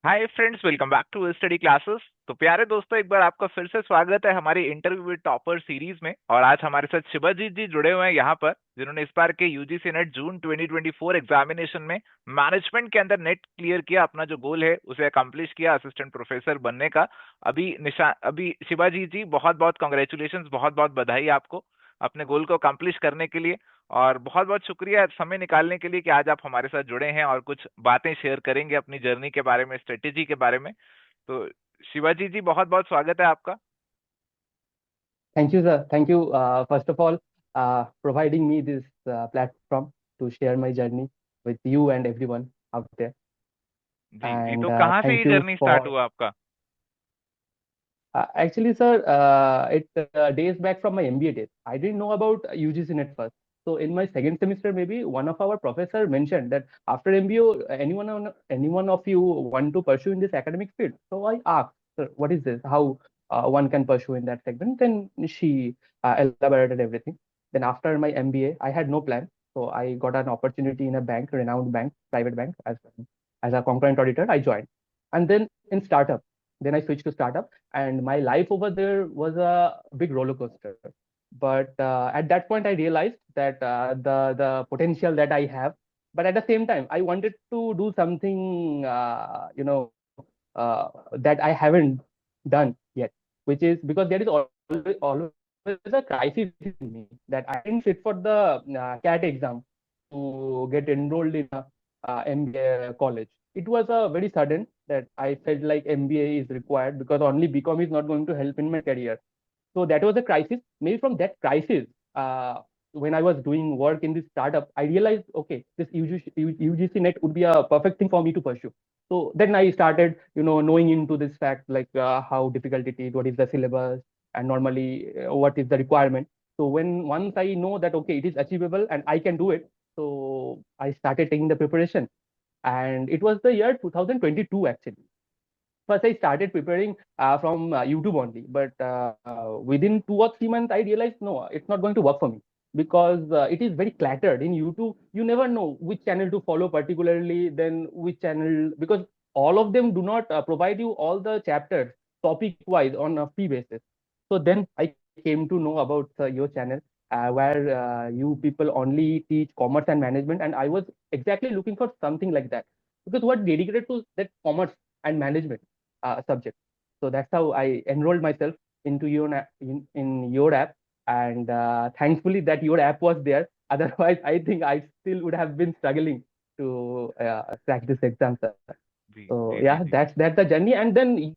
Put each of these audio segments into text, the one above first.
Hi friends, welcome back to study classes. तो प्यारे दोस्तों, एक बार आपका फिर से स्वागत है हमारी इंटरव्यू विद टॉपर सीरीज में। और आज हमारे साथ शिवाजीत जी जुड़े हुए हैं यहाँ पर, जिन्होंने इस बार के यूजीसी नेट जून 2024 एग्जामिनेशन में मैनेजमेंट के अंदर नेट क्लियर किया, अपना जो गोल है उसे अकम्प्लिश किया असिस्टेंट प्रोफेसर बनने का। अभी शिवाजीत जी, बहुत बहुत कॉन्ग्रेचुलेशन, बहुत बहुत बधाई आपको अपने गोल को अकम्प्लिश करने के लिए। और बहुत बहुत शुक्रिया समय निकालने के लिए कि आज आप हमारे साथ जुड़े हैं और कुछ बातें शेयर करेंगे अपनी जर्नी के बारे में, स्ट्रेटेजी के बारे में। तो शिवाजी जी, बहुत बहुत स्वागत है आपका। Thank you, sir. Thank you, first of all, providing me this platform to share my journey with you and everyone out there. Ji ji, And तो कहाँ से thank ये you जर्नी स्टार्ट for हुआ आपका? actually, sir, it days back from my MBA days. I didn't know about UGC Net first. So in my second semester, maybe one of our professor mentioned that after MBA, anyone of you want to pursue in this academic field? So I asked, sir, what is this? How one can pursue in that segment? Then she elaborated everything. Then after my MBA, I had no plan. So I got an opportunity in a bank, renowned bank, private bank, as a concurrent auditor. I joined, and then in startup. Then I switched to startup, and my life over there was a big roller coaster. But at that point, I realized that the potential that I have, but at the same time, I wanted to do something, that I haven't done yet, which is because there is always a crisis in me that I didn't sit for the CAT exam to get enrolled in a MBA college. It was a very sudden that I felt like MBA is required because only BCom is not going to help in my career. So that was a crisis. Maybe from that crisis, when I was doing work in this startup, I realized, okay, this UGC net would be a perfect thing for me to pursue. So then I started, knowing into this fact, like how difficult it is, what is the syllabus, and normally what is the requirement. So when once I know that, okay, it is achievable and I can do it, so I started taking the preparation. And it was the year 2022, actually. First I started preparing from YouTube only, but within 2 or 3 months I realized no, it's not going to work for me because it is very cluttered in YouTube. You never know which channel to follow particularly, then which channel, because all of them do not provide you all the chapters topic wise on a free basis. So then I came to know about your channel, where you people only teach commerce and management, and I was exactly looking for something like that because what dedicated to that commerce and management subject. So that's how I enrolled myself into in your app, and thankfully that your app was there. Otherwise, I think I still would have been struggling to crack this exam, sir. जी So जी जी yeah, जी। that's the journey. And then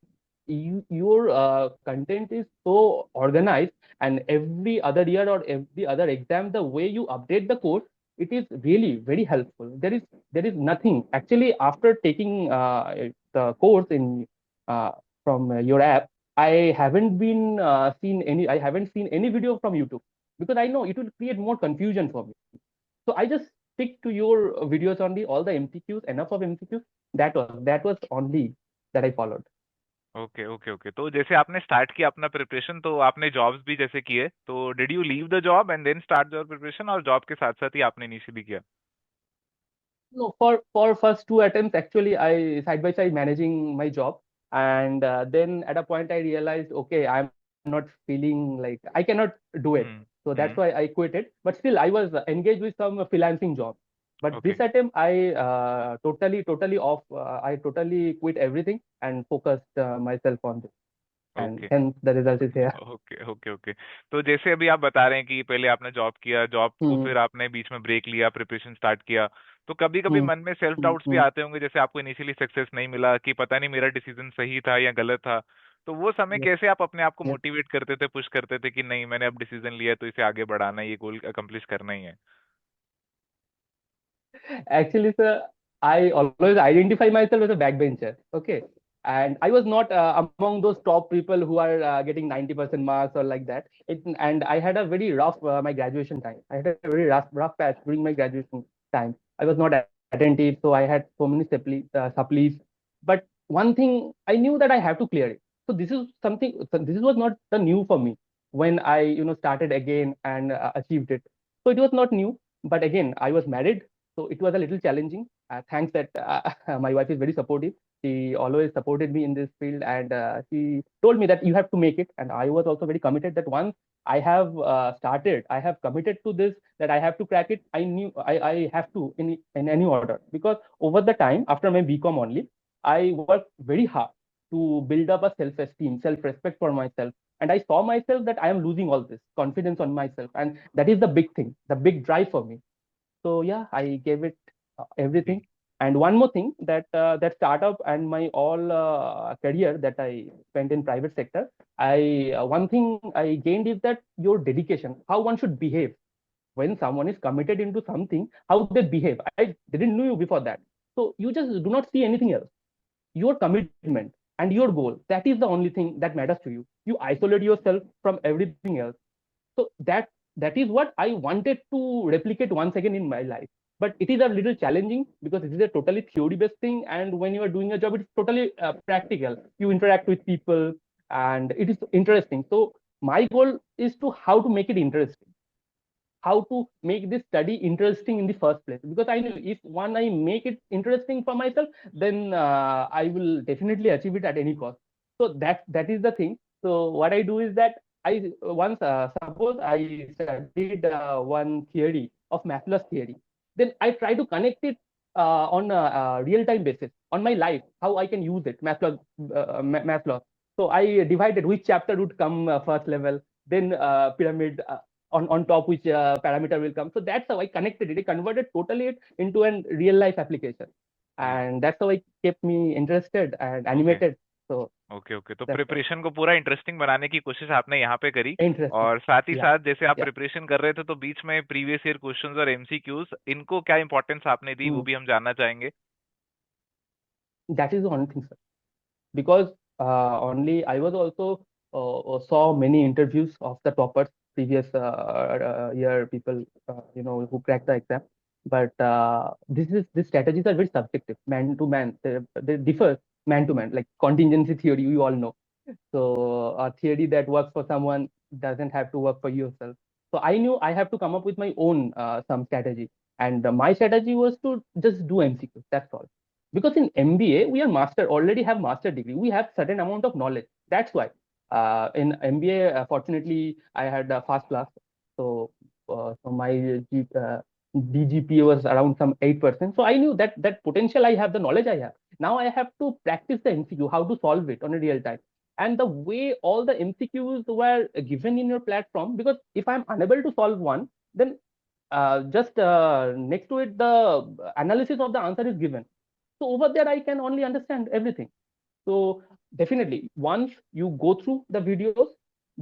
your content is so organized, and every other year or every other exam, the way you update the course, it is really very helpful. There is nothing actually after taking the course in uh, from your app. I haven't seen any video from YouTube because I know it will create more confusion for me. So I just stick to your videos only, all the MCQs, enough of MCQs. That was only that I followed. Okay okay okay, तो जैसे आपने start किया अपना preparation, तो आपने jobs भी जैसे किए, तो did you leave the job and then start your preparation, और जॉब के साथ साथ ही आपने इनिशियली किया? No, for first two attempts, actually, I side by side managing my job, and then at a point I realized, okay, I'm not feeling like I cannot do it, so that's hmm. why I quit it. But still, I was engaged with some freelancing job. But okay. this attempt, I totally off. I totally quit everything and focused myself on this, and okay hence the result is here. Okay okay okay. तो जैसे अभी आप बता रहे हैं कि पहले आपने जॉब किया, जॉब को Hmm, फिर आपने बीच में ब्रेक लिया, प्रिपरेशन स्टार्ट किया, तो कभी कभी hmm, मन में सेल्फ hmm, डाउट्स भी hmm. आते होंगे, जैसे आपको इनिशियली सक्सेस नहीं मिला कि पता नहीं मेरा डिसीजन सही था या गलत था। तो वो समय Yes, कैसे आप अपने आप को yes. मोटिवेट करते थे, पुश करते थे कि नहीं, मैंने अब डिसीजन लिया है तो इसे आगे बढ़ाना है, ये गोल अकम्प्लिश करना ही है? Actually, sir, I always identify myself as a backbencher. Okay. And I was not among those top people who are getting 90% marks or like that. And I had a very rough my graduation time. I had a very rough patch during my graduation time. I was not attentive, so I had so many supplies. But one thing I knew that I have to clear it. So this is something. So this was not the new for me when I started again and achieved it. So it was not new. But again, I was married, so it was a little challenging. Thanks that my wife is very supportive. She always supported me in this field, and she told me that you have to make it. And I was also very committed that once I have started, I have committed to this, that I have to crack it. I knew I have to in any order, because over the time after my BCom only, I worked very hard to build up a self-esteem, self-respect for myself. And I saw myself that I am losing all this confidence on myself, and that is the big thing, the big drive for me. So yeah, I gave it everything. जी And one more thing, that that startup and my all career that I spent in private sector, I one thing I gained is that your dedication, how one should behave when someone is committed into something, how they behave. I didn't know you before that, so you just do not see anything else. Your commitment and your goal, that is the only thing that matters to you. You isolate yourself from everything else. So that is what I wanted to replicate once again in my life. But it is a little challenging because it is a totally theory based thing, and when you are doing a job, it's totally practical. You interact with people, and it is interesting. So my goal is to how to make it interesting, how to make this study interesting in the first place, because I know if one I make it interesting for myself, then I will definitely achieve it at any cost. So that is the thing. So what I do is that I once suppose I studied one theory of Maslow's theory, then I try to connect it on a real time basis on my life, how I can use it, Maslow. So I divided which chapter would come first level, then pyramid, on top which parameter will come. So that's how I connected it. I converted totally it into a real life application, जी and that's how it kept me interested and okay animated. So okay okay तो that's why preparation को पूरा interesting बनाने की कोशिश आपने यहाँ पे करी। interesting. और साथ ही Yeah, साथ जैसे आप yeah. प्रिपरेशन कर रहे थे तो बीच में प्रीवियस ईयर क्वेश्चंस और एमसीक्यूज, इनको क्या इंपॉर्टेंस आपने दी वो Mm. भी हम जानना चाहेंगे। That is the only thing, sir. Because only I was also saw many interviews of the toppers previous year people, who cracked the exam. But these strategies are very subjective, man to man. They differ man to man, like contingency theory. You all know. So a theory that works for someone doesn't have to work for yourself. So I knew I have to come up with my own some strategy, and my strategy was to just do MCQ. That's all. Because in MBA we are master, already have master degree. We have certain amount of knowledge. That's why in MBA, fortunately, I had a fast class. So so my DGPA was around some 8%. So I knew that potential I have, the knowledge I have. Now I have to practice the MCQ, how to solve it on a real time, and the way all the MCQs were given in your platform. Because if I'm unable to solve one, then just next to it, the analysis of the answer is given. So over there, I can only understand everything. So definitely, once you go through the videos,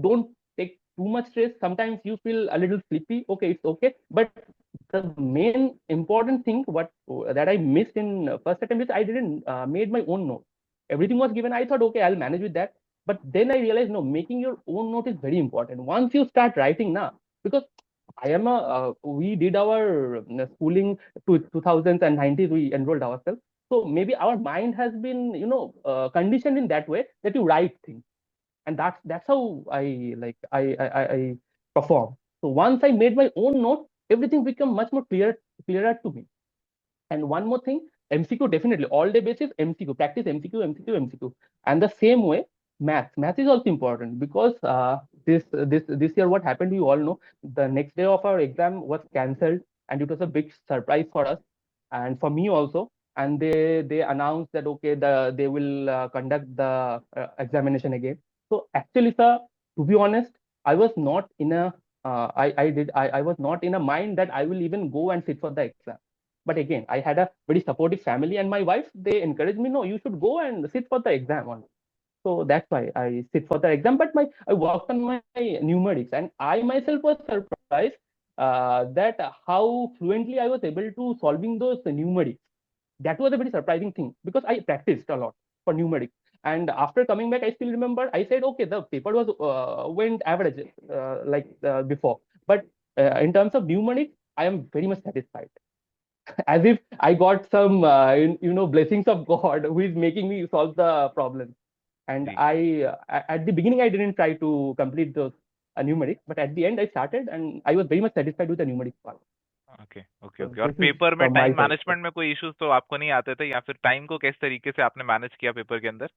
don't take too much stress. Sometimes you feel a little sleepy. Okay, it's okay. But the main important thing what that I missed in first attempt is I didn't made my own note. Everything was given. I thought, okay, I'll manage with that. But then I realized, no, making your own note is very important. Once you start writing now, because I am a we did our schooling to 2000s and 90s. We enrolled ourselves, so maybe our mind has been conditioned in that way that you write things, and that's how I like I perform. So once I made my own note, everything become much more clearer to me. And one more thing, MCQ, definitely all day basis MCQ, practice MCQ, MCQ, MCQ. And the same way, math is also important, because this year what happened, we all know, the next day of our exam was cancelled, and it was a big surprise for us and for me also. And they announced that okay, they will conduct the examination again. So actually, sir, to be honest, I was not in a I was not in a mind that I will even go and sit for the exam. But again, I had a very supportive family, and my wife, they encouraged me, no, you should go and sit for the exam only. So that's why I sit for the exam. But I worked on my numerics, and I myself was surprised that how fluently I was able to solving those numerics. That was a very surprising thing, because I practiced a lot for numerics. And after coming back, I still remember I said, okay, the paper was went average like before, but in terms of numerics, I am very much satisfied. As if I got some blessings of God who is making me solve the problem. And जी I at the beginning I didn't try to complete those numerics, but at the end I started, and I was very much satisfied with the numerics part. Okay okay So okay. और this is paper में from time my side. Management में कोई issues तो आपको नहीं आते थे, या फिर टाइम को किस तरीके से आपने मैनेज किया पेपर के अंदर?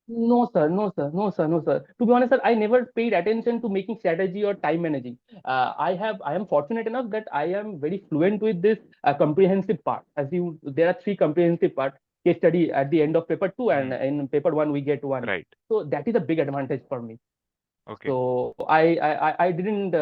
No, sir. No, sir. No, sir. No, sir. To be honest, sir, I never paid attention to making strategy or time managing. I am fortunate enough that I am very fluent with this comprehensive part. There are three comprehensive part case study at the end of paper two, and hmm. in paper one we get one. Right. So that is a big advantage for me. Okay. So I didn't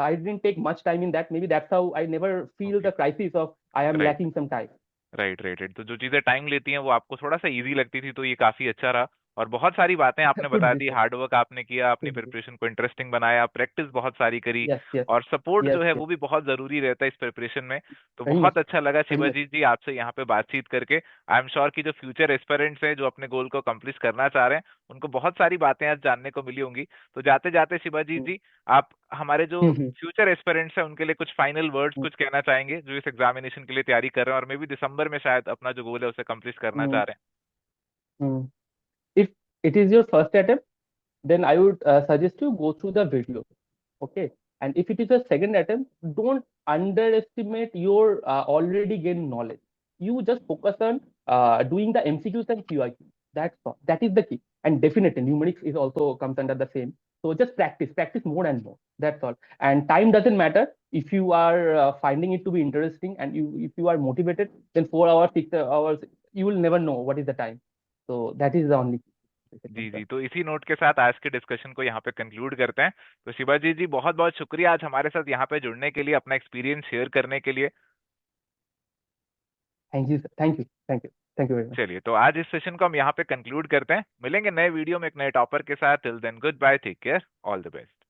I didn't take much time in that. Maybe that's how I never feel okay. the crisis of I am right lacking some time. Right right right. तो जो चीजें time लेती हैं वो आपको थोड़ा सा easy लगती थी, तो ये काफी अच्छा रहा। और बहुत सारी बातें आपने Could बता be, the, sir. Hard work आपने किया, अपनी Could be. प्रिपरेशन को इंटरेस्टिंग बनाया, प्रैक्टिस बहुत सारी करी, Yes, yes, और सपोर्ट yes, जो है yes. वो भी बहुत जरूरी रहता है इस प्रिपरेशन में। तो Very much, बहुत अच्छा लगा very much. शिवाजीत जी आपसे यहाँ पे बातचीत करके। आई एम श्योर कि जो फ्यूचर एस्पिरेंट्स हैं जो अपने गोल को अकम्प्लिश करना चाह रहे हैं, उनको बहुत सारी बातें आज जानने को मिली होंगी। तो जाते जाते शिवाजीत जी, आप हमारे जो फ्यूचर एस्पिरेंट्स हैं उनके लिए कुछ फाइनल वर्ड्स कुछ कहना चाहेंगे, जो इस एग्जामिनेशन के लिए तैयारी कर रहे हैं और मे भी दिसंबर में शायद अपना जो गोल है उसे अकम्प्लिश करना चाह रहे If it is your first attempt, then I would suggest you go through the video. Okay. And if it is a second attempt, don't underestimate your already gained knowledge. You just focus on doing the MCQs and QIQ. That's all. That is the key. And definitely numerics is also comes under the same. So just practice more and more. That's all. And time doesn't matter. If you are finding it to be interesting and if you are motivated, then 4 hours, 6 hours, you will never know what is the time. So that is the only ji key. जी। तो इसी note के साथ आज के discussion को यहाँ पे conclude करते हैं। तो शिवाजी जी बहुत बहुत शुक्रिया आज हमारे साथ यहाँ पे जुड़ने के लिए, अपना एक्सपीरियंस शेयर करने के लिए। Thank you, sir. Thank you. Thank you. Thank you very much. चलिए, तो आज इस सेशन को हम यहाँ पे कंक्लूड करते हैं। मिलेंगे नए वीडियो में एक नए टॉपर के साथ। Till then goodbye, take care, all the best.